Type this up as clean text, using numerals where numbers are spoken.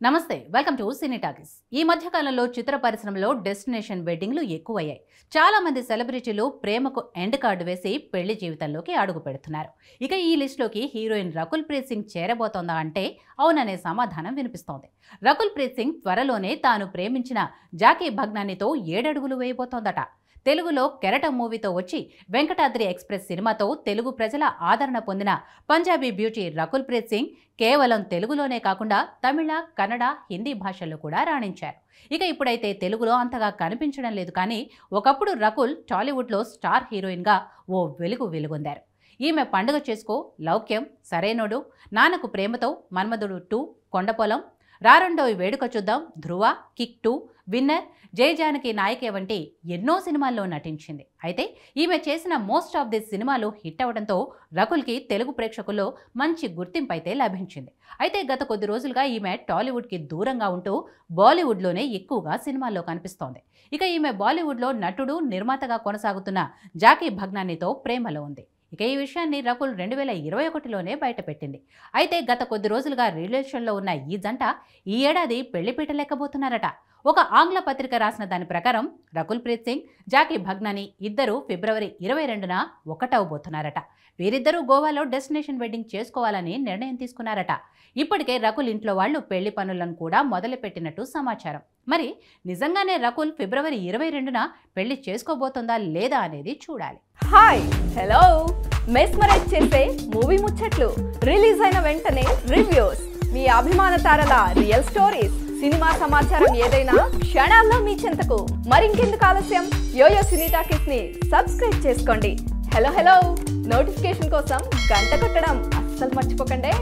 నమస్తే, welcome to cine talkies. ఈ మధ్య కాలంలో చిత్ర పరిశ్రమలో డెస్టినేషన్ వెడ్డింగ్లు ఎక్కువయ్యాయి. చాలా మంది సెలబ్రిటీలు ప్రేమకు ఎండ్ కార్డు వేసి పెళ్లి జీవితంలోకి అడుగు పెడుతున్నారు. ఇక ఈ లిస్టులోకి హీరోయిన్ రకుల్ ప్రీత్ సింగ్ చేరబోతోందా అంటే అవుననే సమాధానం వినిపిస్తోంది. రకుల్ ప్రీత్ సింగ్ త్వరలోనే తాను ప్రేమించిన జాకీ భగ్నానితో 7 అడుగులు వేయబోతోందట. తెలుగులో కెరటం మూవీతో వచ్చి వెంకటాద్రి ఎక్స్ప్రెస్ సినిమాతో తెలుగు ప్రజల ఆదరణ పొందిన పంజాబీ బ్యూటీ రకుల్ ప్రీత్ సింగ్ కేవలం తెలుగులోనే కాకుండా తమిళ, కన్నడ, హిందీ భాషల్లో కూడా రాణించారు. ఇక ఇప్పుడైతే తెలుగులో అంతగా కనిపించడం లేదు, కానీ ఒకప్పుడు రకుల్ టాలీవుడ్లో స్టార్ హీరోయిన్గా ఓ వెలుగొందారు. ఈమె పండుగ చేసుకో, లౌక్యం, సరైనోడు, నాన్నకు ప్రేమతో, మన్మధుడు 2, కొండపొలం, రారండోయ్ వేడుక చూద్దాం, ధ్రువ, కిక్ 2, విన్నర్, జై జానకి నాయకే వంటి ఎన్నో సినిమాల్లో నటించింది. అయితే ఈమె చేసిన మోస్ట్ ఆఫ్ ది సినిమాలు హిట్ అవడంతో రకుల్కి తెలుగు ప్రేక్షకుల్లో మంచి గుర్తింపు అయితే లభించింది. అయితే గత కొద్ది రోజులుగా ఈమె టాలీవుడ్కి దూరంగా ఉంటూ బాలీవుడ్లోనే ఎక్కువగా సినిమాల్లో కనిపిస్తోంది. ఇక ఈమె బాలీవుడ్లో నటుడు, నిర్మాతగా కొనసాగుతున్న జాకీ భగ్నానితో ప్రేమలో ఉంది. ఇక ఈ విషయాన్ని రకుల్ 2021లోనే బయటపెట్టింది. అయితే గత కొద్ది రోజులుగా రిలేషన్లో ఉన్న ఈ జంట ఈ ఏడాది పెళ్లిపీట లెక్కబోతున్నారట. ఒక ఆంగ్ల పత్రిక రాసిన దాని ప్రకారం రకుల్ ప్రీత్ సింగ్, జాకీ భగ్నాని ఇద్దరు ఫిబ్రవరి 22న ఒకటవబోతున్నారట. వీరిద్దరూ గోవాలో డెస్టినేషన్ వెడ్డింగ్ చేసుకోవాలని నిర్ణయం తీసుకున్నారట. ఇప్పటికే రకుల్ ఇంట్లో వాళ్ళు పెళ్లి పనులను కూడా మొదలుపెట్టినట్టు సమాచారం. మరి నిజంగానే రకుల్ ఫిబ్రవరి 22న పెళ్లి చేసుకోబోతుందా లేదా అనేది చూడాలి. హాయ్, హలో, మెస్మరైజ్ చేసే మూవీ ముచ్చట్లు, రిలీజ్ అయిన వెంటనే రివ్యూస్, మీ అభిమాన తారల రియల్ స్టోరీస్, సినిమా సమాచారం ఏదైనా క్షణాల్లో మీ చెంతకు. మరింకెందుకు ఆలస్యం, యోయో సినీ టాకీస్ ని సబ్స్క్రైబ్ చేసుకోండి. హలో, నోటిఫికేషన్ కోసం గంట కొట్టడం అస్సలు మర్చిపోకండి.